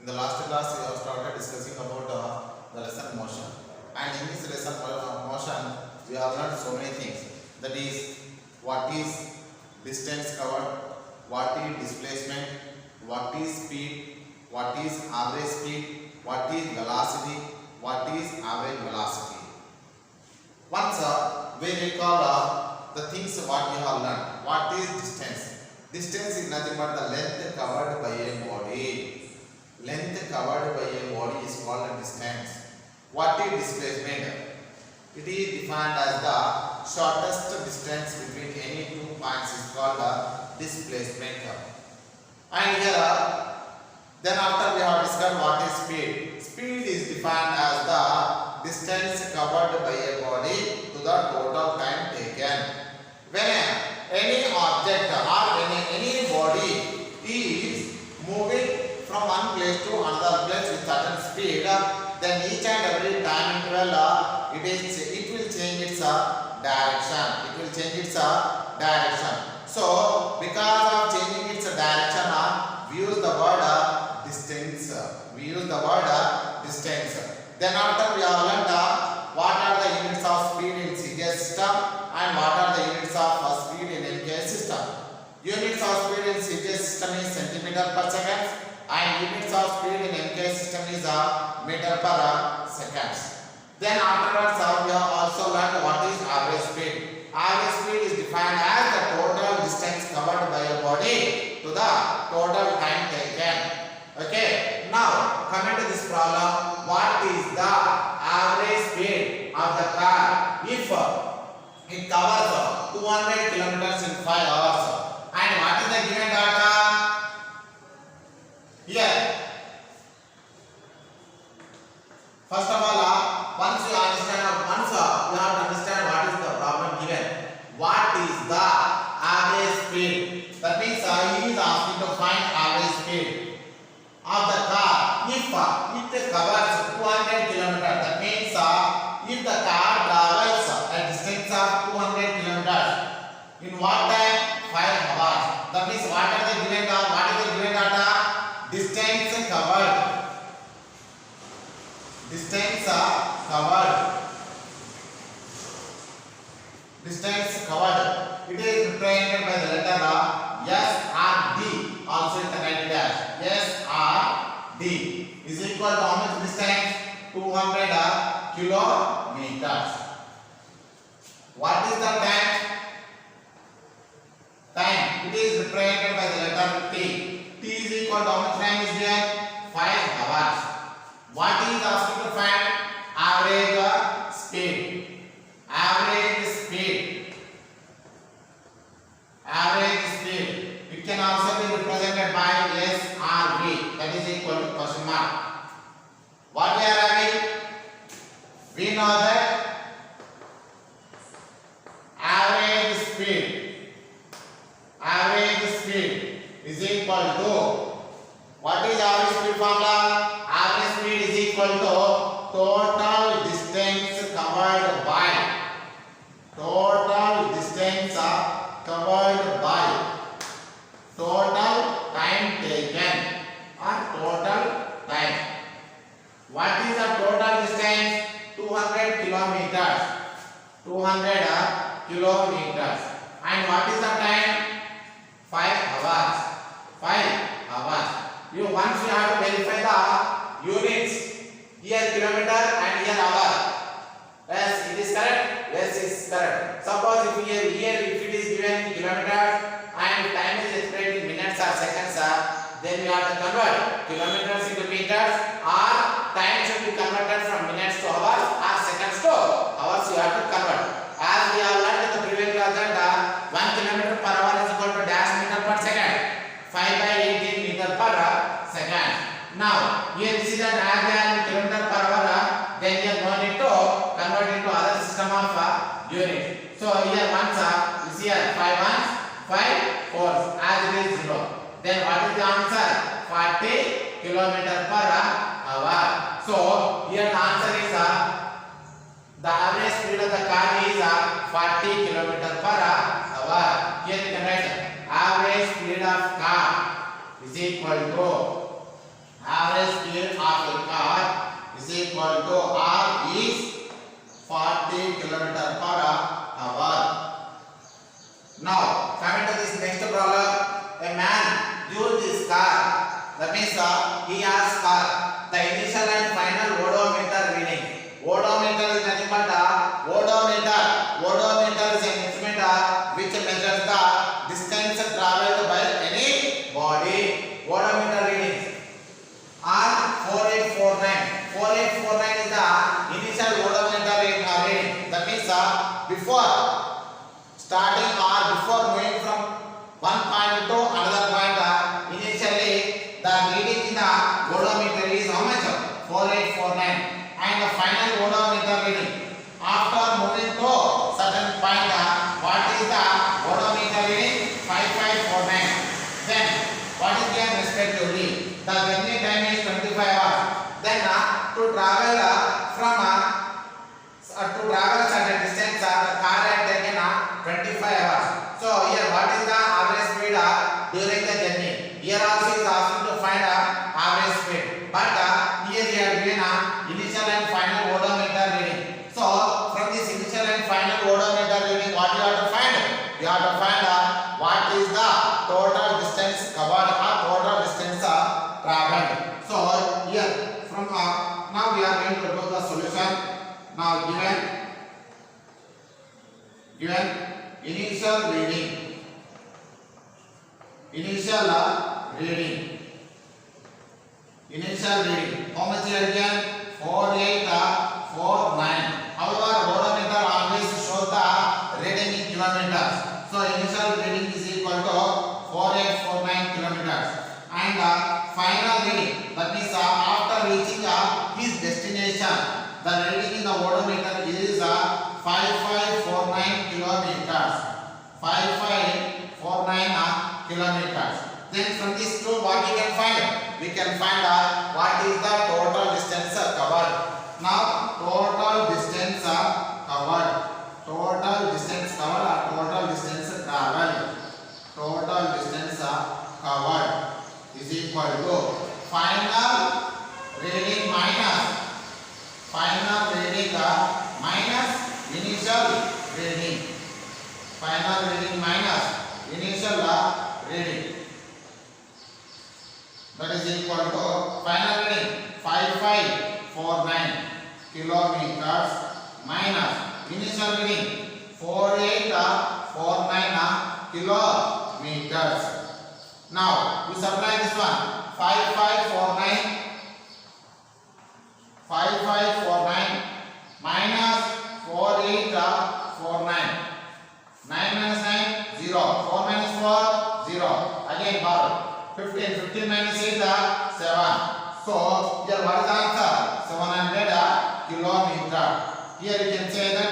In the last class, we have started discussing about the lesson motion, and in this lesson motion, we have learned so many things. That is, what is distance covered, what is displacement, what is speed, what is average speed, what is velocity, what is average velocity. Once we recall the things what we have learned. What is distance? Distance is nothing but the length covered by a body. Length covered by a body is called a distance. What is displacement? It is defined as the shortest distance between any two points is called a displacement. And here, then after we have discussed what is speed. Speed is defined as the distance covered by a body to the total time taken. When any object or any body is moving from one place to another place with certain speed, then each and every time interval it will change its direction. It will change its direction. So because of changing its direction, we use the word distance. We use the word distance. Then after we have learned what are the units of speed in CGS system and what are the units of speed in MKS system. Units of speed in CGS system is centimeter per second and units of speed in MKS system is meter per second. Then afterwards we have also learned what is average speed. Average speed is defined as the total distance covered by a body to the total time taken. Okay, now coming to this problem, what is the average speed of the car if it covers 200 kilometers in 5 hours? And what is the given data? Here, first of all, once you have to understand what is the problem given. What is the average speed? That means he is asking to find average speed of the car if it covers 200 kilometers. That means if the car travels a distance of 200 kilometers in what time? 5 hours. That means what is the given data? Distance covered. Distance covered. It is represented by the letter S or D. Also in the right dash. S or D is equal to how much distance? 200 kilometers. What is the time? Time. It is represented by the letter T. T is equal to how much time is there? 5 hours. What is asking to find? Average speed. Average speed. Average speed. It can also be represented by S or V. That is equal to question mark. What we are having? We know that average speed is equal to, what is average speed formula? Average speed is equal to total distance covered by total time taken or total time. What is the total distance? 200 kilometers. 200 kilometers. And what is the time? 5 hours. 5 hours. Once you have to verify the units. Here kilometer and here hour. Yes, it is correct. Yes, it is correct. Suppose if here if it is given kilometers and time is expressed in minutes or seconds, then we have to convert kilometers into meters, or time should be converted from minutes to hours or seconds to hours. You have to convert. As we have learned in the previous class that 1 kilometer per hour is equal to dash meter per second. 5 by 18 meter per second. Now here this is an average kilometer per hour. Then here no need to convert into other system of unit. So here once is here 5 ones, 5 fours, as it is 0. Then what is the answer? 40 kilometer per hour. So here the answer is the average speed of the car is 40 kilometer per hour. Here you can write average speed of car is equal to average average speed of a car is equal to R is 40 km per hour. Now coming to this next problem, a man used his car, that means he has car, the initial and final odometer reading. Odometer is nothing but odometer. Odometer is an instrument which measures the distance traveled by any body. Odometer readings are 4849. 4849 is the initial odometer reading. That means before starting or before moving from one point to another point, initially the reading in the odometer is how much? 4849. And the final odometer reading after moving to certain point, what is the odometer reading? 5549. Then what is their respectively? The journey time is 25 hours. Then to travel to travel certain distance, the car had taken 25 hours. So here what is the average speed during the journey? Here also is asking to find average speed, but here we are given initial and final odometer reading. So from this initial and final odometer reading, what you have to find? You have to find what is the total distance covered or total distance traveled. So here from now we are going to do the solution. Now given initial reading, how much here again? 4849. However, odometer always shows the reading in kilometers. So initial reading is equal to 4849 kilometers. And final reading, that means after reaching his destination, the reading in the odometer is 5549 kilometers. 5549 kilometers. Then from this two, what we can find? We can find what is the total distance covered. Now total distance covered, total distance covered or total distance traveled, total distance covered is equal to final reading minus initial reading. Final reading minus initial reading. That is equal to final reading 5549 kilometers minus initial reading 4849 kilometers. Now we subtract this one. 5549 minus 4849. 9 minus 9, 0. 4 minus 4, 0. Again borrow. 15 minus 8, 7. So here what is the answer? 700 kilometer. Here you can say that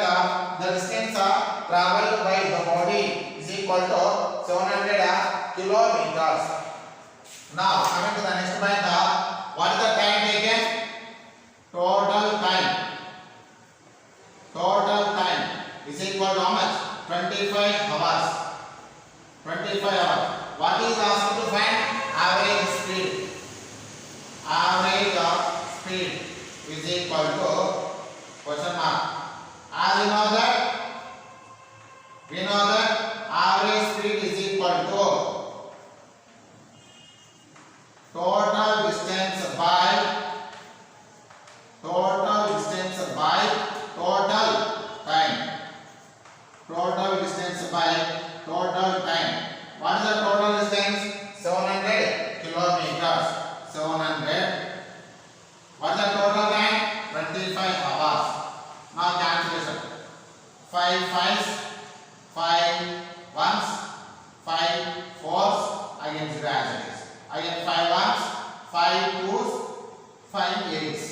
the distance traveled by the body is equal to 700 kilometers. Now coming to the next point, what is the time taken? Total time is equal to how much? 25 hours. 25 hours. What is asked to find? Average speed. Average speed is equal to question mark. As we know that average speed is equal to total distance by total time. Total distance by total time. What is the total distance? 700 kilometers. 700. What is the total time? 25 hours. Now calculation. 5 5s, 5 1s, 5 4s, again 0 as it is. Again 5 1s, 5 2s, 5 8s.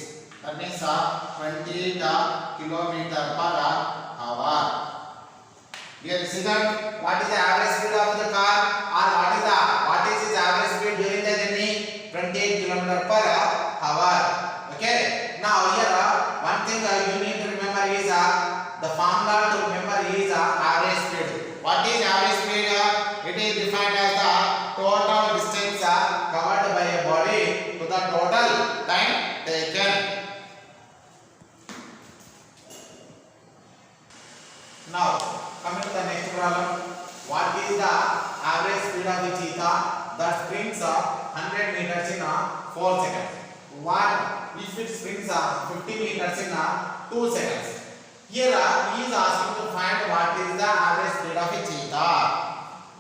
That means 28 kilometer per hour. Here you see that what is the average speed of the car, or what is its average speed during the journey? 28 km per hour. Okay. Now here one thing you need to remember is the formula to remember is average speed. What is average speed? It is defined as the total distance covered by a body to the total 4 seconds. What if it sprints 50 meters in 2 seconds? Here he is asking to find what is the average speed of a cheetah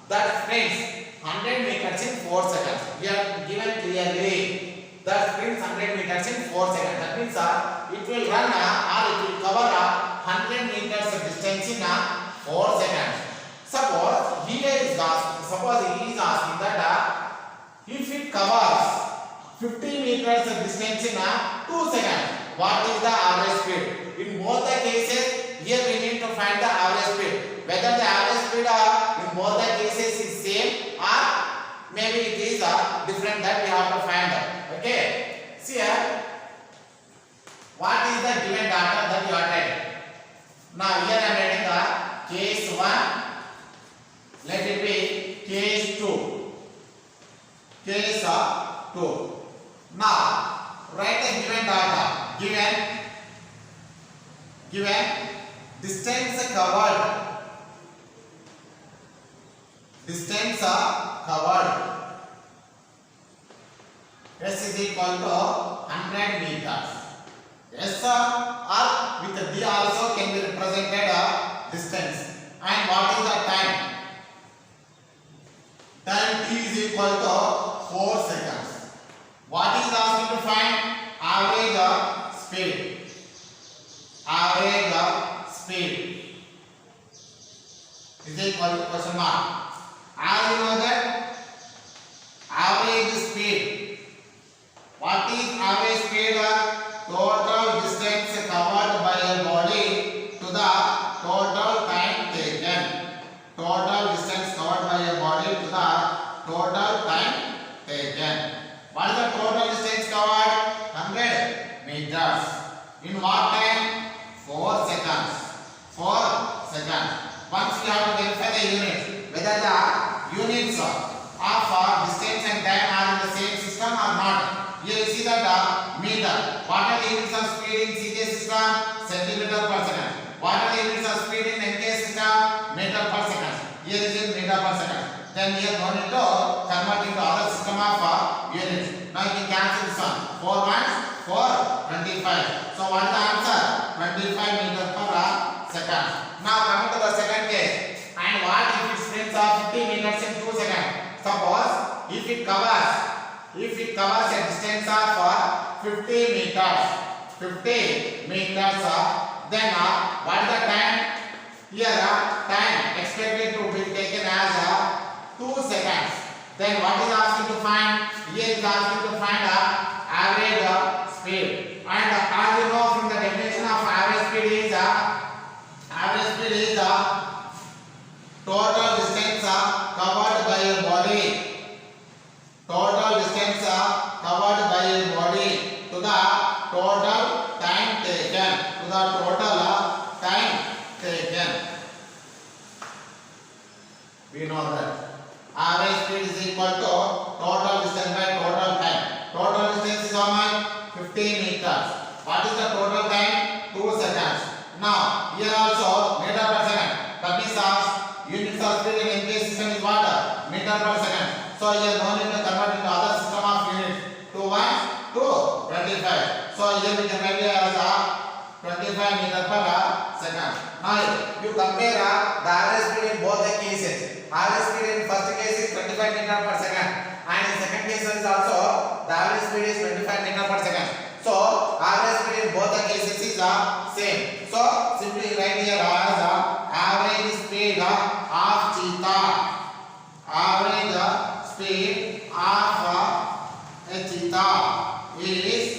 that sprints 100 meters in 4 seconds. We are given clearly that sprints 100 meters in 4 seconds. That means it will run or it will cover 100 meters distance in 4 seconds. Suppose he is asking that if it covers 50 meters distance in 2 seconds, what is the average speed? In both the cases, here we need to find the average speed. Whether the average speed in both the cases is same or maybe it is different, that we have to find out. Okay. See here, what is the given data that you are writing? Now here I am writing the case 1. Let it be case 2. Case 2. Now write the given data. Given distance covered. Distance covered. S is equal to 100 meters. S or with D also can be represented distance. And what is the time? Time T is equal to 4 seconds. What is asking to find? Average speed. Average speed is equal to question mark. As you know that average speed. What is average speed? Total distance covered by a body to the total time taken. Total distance covered by a body to the total time taken. What is the total distance covered? 100 meters. In what time? 4 seconds. 4 seconds. Once we have to verify the units, whether the units of distance and time are in the same system or not. Here you see that meter. What are the units of speed in CJ system? Centimeter per second. What are the units of speed in NK system? Meter per second. Here is in meter per second. Then here no need to convert into other system of units. Now you can cancel this one. 4 ones, 4, 25. So what is the answer? 25 meters per second. Now coming to the second case. And what if it sprints 50 meters in 2 seconds? Suppose if it covers a distance of 50 meters, then what is the time? Here time expected to be taken as 2 seconds. Then what is asking to find? Here is asking to find average speed. And as you know from the definition of average speed is total distance covered by a body. Total distance covered by a body to the total time taken. To the total time taken. We know that average speed is equal to total distance by total time. Total distance is how much? 15 meters. What is the total time? 2 seconds. Now here also meter per second. That means units of speed in NK system is what? Meter per second. So here no need to convert into other system of units. 2 1 2 25. So here we can write it as 25 meter per second. Now you compare the average speed in both the cases. Average speed in first case is 25 meter per second, and in second case is also the average speed is 25 meter per second. So average speed in both the cases is same. So simply write here as average speed of cheetah. Average speed of a cheetah is